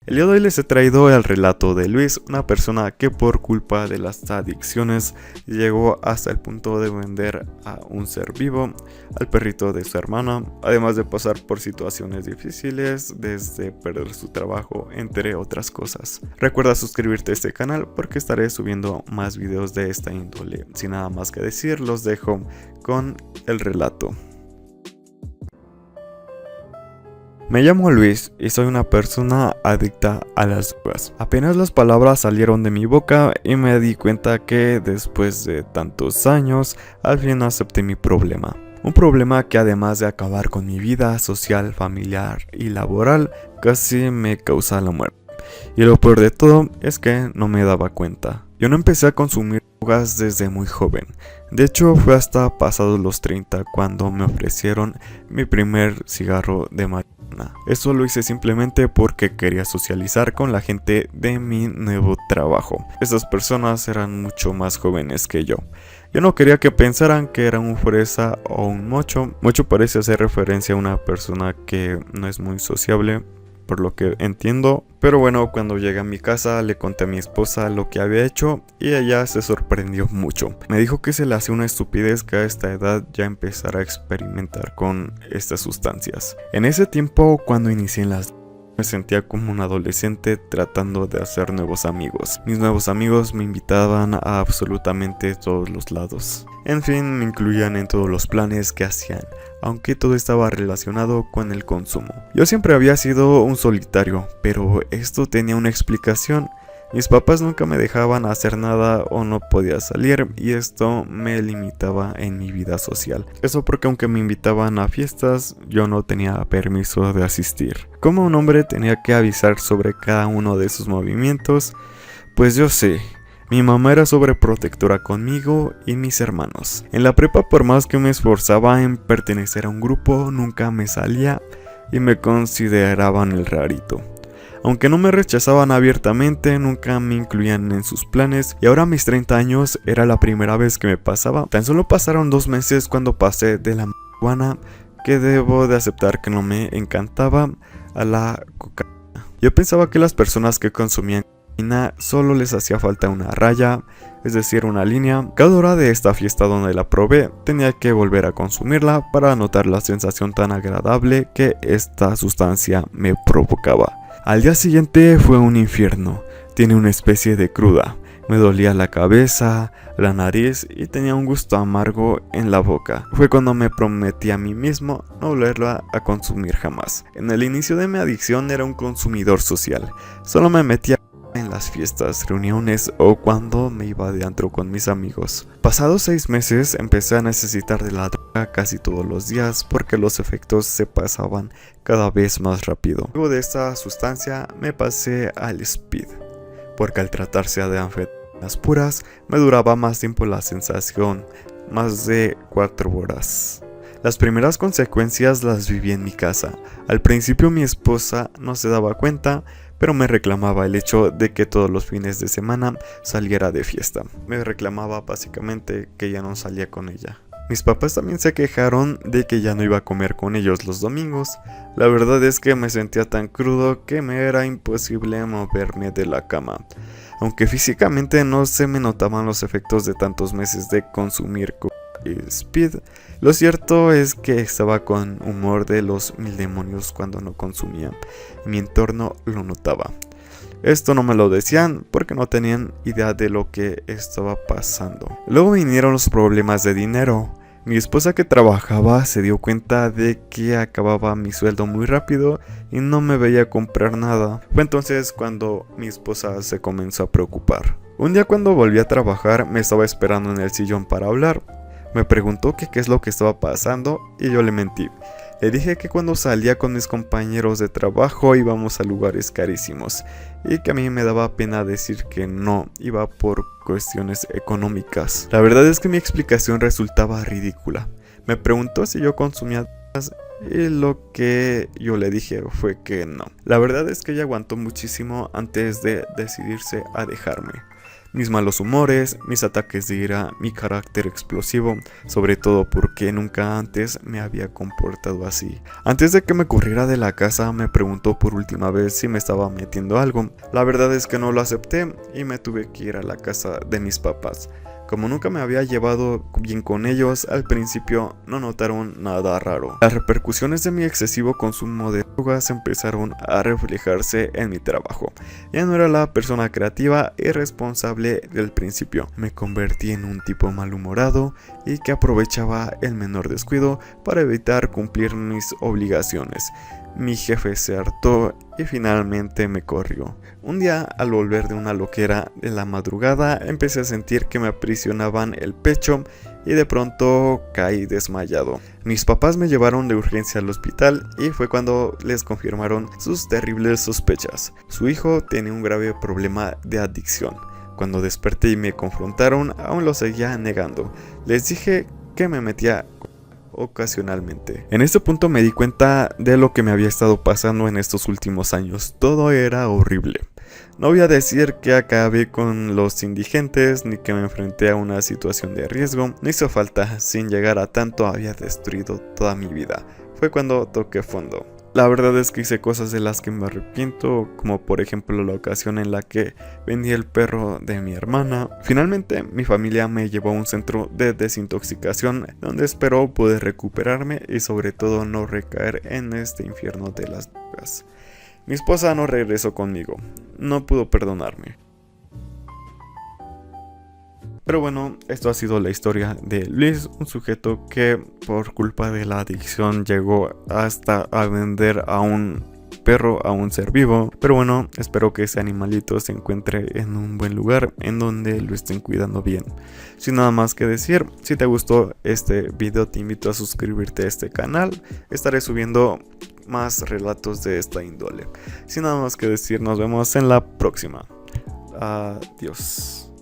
El día de hoy les he traído el relato de Luis, una persona que por culpa de las adicciones llegó hasta el punto de vender a un ser vivo, al perrito de su hermana, además de pasar por situaciones difíciles, desde perder su trabajo, entre otras cosas. Recuerda suscribirte a este canal porque estaré subiendo más videos de esta índole. Sin nada más que decir, los dejo con el relato. Me llamo Luis y soy una persona adicta a las drogas. Apenas las palabras salieron de mi boca y me di cuenta que después de tantos años, al fin acepté mi problema. Un problema que además de acabar con mi vida social, familiar y laboral, casi me causa la muerte. Y lo peor de todo es que no me daba cuenta. Yo no empecé a consumir drogas desde muy joven. De hecho, fue hasta pasados los 30 cuando me ofrecieron mi primer cigarro de marihuana. Eso lo hice simplemente porque quería socializar con la gente de mi nuevo trabajo. Esas personas eran mucho más jóvenes que yo. Yo no quería que pensaran que era un fresa o un mocho. Mocho parece hacer referencia a una persona que no es muy sociable, por lo que entiendo. Pero bueno, cuando llegué a mi casa le conté a mi esposa lo que había hecho y ella se sorprendió mucho. Me dijo que se le hacía una estupidez que a esta edad ya empezara a experimentar con estas sustancias. En ese tiempo, cuando inicié en las me sentía como un adolescente tratando de hacer nuevos amigos. Mis nuevos amigos me invitaban a absolutamente todos los lados. En fin, me incluían en todos los planes que hacían, aunque todo estaba relacionado con el consumo. Yo siempre había sido un solitario, pero esto tenía una explicación. Mis papás nunca me dejaban hacer nada o no podía salir y esto me limitaba en mi vida social. Eso porque aunque me invitaban a fiestas, yo no tenía permiso de asistir. Como un hombre tenía que avisar sobre cada uno de sus movimientos, pues yo sé. Mi mamá era sobreprotectora conmigo y mis hermanos. En la prepa, por más que me esforzaba en pertenecer a un grupo, nunca me salía y me consideraban el rarito. Aunque no me rechazaban abiertamente, nunca me incluían en sus planes y ahora a mis 30 años era la primera vez que me pasaba. Tan solo pasaron 2 meses cuando pasé de la marihuana, que debo de aceptar que no me encantaba, a la cocaína. Yo pensaba que las personas que consumían cocaína solo les hacía falta una raya, es decir, una línea. Cada hora de esta fiesta donde la probé, tenía que volver a consumirla para notar la sensación tan agradable que esta sustancia me provocaba. Al día siguiente fue un infierno. Tiene una especie de cruda. Me dolía la cabeza, la nariz y tenía un gusto amargo en la boca. Fue cuando me prometí a mí mismo no volverla a consumir jamás. En el inicio de mi adicción era un consumidor social. Solo me metía en las fiestas, reuniones o cuando me iba de antro con mis amigos. Pasados 6 meses empecé a necesitar de la droga casi todos los días porque los efectos se pasaban cada vez más rápido. Luego de esta sustancia me pasé al speed, porque al tratarse de anfetaminas puras me duraba más tiempo la sensación, más de 4 horas. Las primeras consecuencias las viví en mi casa. Al principio mi esposa no se daba cuenta, pero me reclamaba el hecho de que todos los fines de semana saliera de fiesta. Me reclamaba básicamente que ya no salía con ella. Mis papás también se quejaron de que ya no iba a comer con ellos los domingos. La verdad es que me sentía tan crudo que me era imposible moverme de la cama. Aunque físicamente no se me notaban los efectos de tantos meses de consumir speed, lo cierto es que estaba con humor de los 1000 demonios cuando no consumía. Mi entorno lo notaba. Esto no me lo decían porque no tenían idea de lo que estaba pasando. Luego vinieron los problemas de dinero. Mi esposa, que trabajaba, se dio cuenta de que acababa mi sueldo muy rápido y no me veía comprar nada. Fue entonces cuando mi esposa se comenzó a preocupar. Un día, cuando volví a trabajar, me estaba esperando en el sillón para hablar. Me preguntó que qué es lo que estaba pasando y yo le mentí. Le dije que cuando salía con mis compañeros de trabajo íbamos a lugares carísimos y que a mí me daba pena decir que no iba por cuestiones económicas. La verdad es que mi explicación resultaba ridícula. Me preguntó si yo consumía drogas y lo que yo le dije fue que no. La verdad es que ella aguantó muchísimo antes de decidirse a dejarme. mis malos humores, mis ataques de ira, mi carácter explosivo, sobre todo porque nunca antes me había comportado así. Antes de que me corriera de la casa me preguntó por última vez si me estaba metiendo algo. La verdad es que no lo acepté y me tuve que ir a la casa de mis papás. Como nunca me había llevado bien con ellos, al principio no notaron nada raro. Las repercusiones de mi excesivo consumo de drogas empezaron a reflejarse en mi trabajo. Ya no era la persona creativa y responsable del principio. Me convertí en un tipo malhumorado y que aprovechaba el menor descuido para evitar cumplir mis obligaciones. Mi jefe se hartó y finalmente me corrió. Un día, al volver de una loquera de la madrugada, empecé a sentir que me aprisionaban el pecho y de pronto caí desmayado. Mis papás me llevaron de urgencia al hospital y fue cuando les confirmaron sus terribles sospechas. Su hijo tenía un grave problema de adicción. Cuando desperté y me confrontaron, aún lo seguía negando. Les dije que me metía ocasionalmente. En este punto me di cuenta de lo que me había estado pasando en estos últimos años. Todo era horrible. No voy a decir que acabé con los indigentes ni que me enfrenté a una situación de riesgo. No hizo falta, sin llegar a tanto había destruido toda mi vida. Fue cuando toqué fondo. La verdad es que hice cosas de las que me arrepiento, como por ejemplo la ocasión en la que vendí el perro de mi hermana. Finalmente mi familia me llevó a un centro de desintoxicación donde espero poder recuperarme y sobre todo no recaer en este infierno de las drogas. Mi esposa no regresó conmigo, no pudo perdonarme. Pero bueno, esto ha sido la historia de Luis, un sujeto que por culpa de la adicción llegó hasta a vender a un perro, a un ser vivo. Pero bueno, espero que ese animalito se encuentre en un buen lugar en donde lo estén cuidando bien. Sin nada más que decir, si te gustó este video te invito a suscribirte a este canal. Estaré subiendo más relatos de esta índole. Sin nada más que decir, nos vemos en la próxima. Adiós.